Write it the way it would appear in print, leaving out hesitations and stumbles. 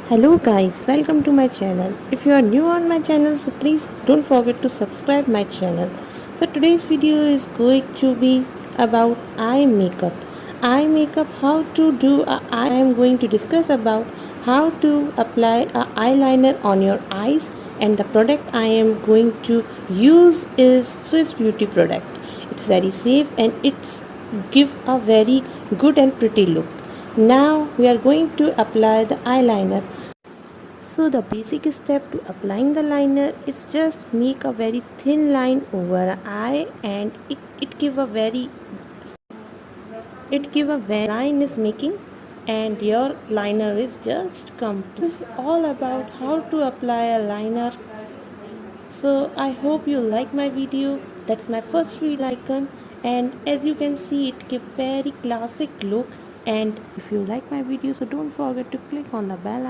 Hello guys, welcome to my channel. If you are new on my channel, so please don't forget to subscribe my channel. So today's video is going to be about eye makeup. Eye makeup, how to do I am going to discuss about how to apply a eyeliner on your eyes, and the product I am going to use is Swiss Beauty product. It's very safe and it's give a very good and pretty look. Now we are going to apply the eyeliner. So the basic step to applying the liner is just make a very thin line over an eye, and it give a very line is making, and your liner is just complete. This is all about how to apply a liner. So I hope you like my video. That's my first video icon, and as you can see it give very classic look. And if you like my video, so don't forget to click on the bell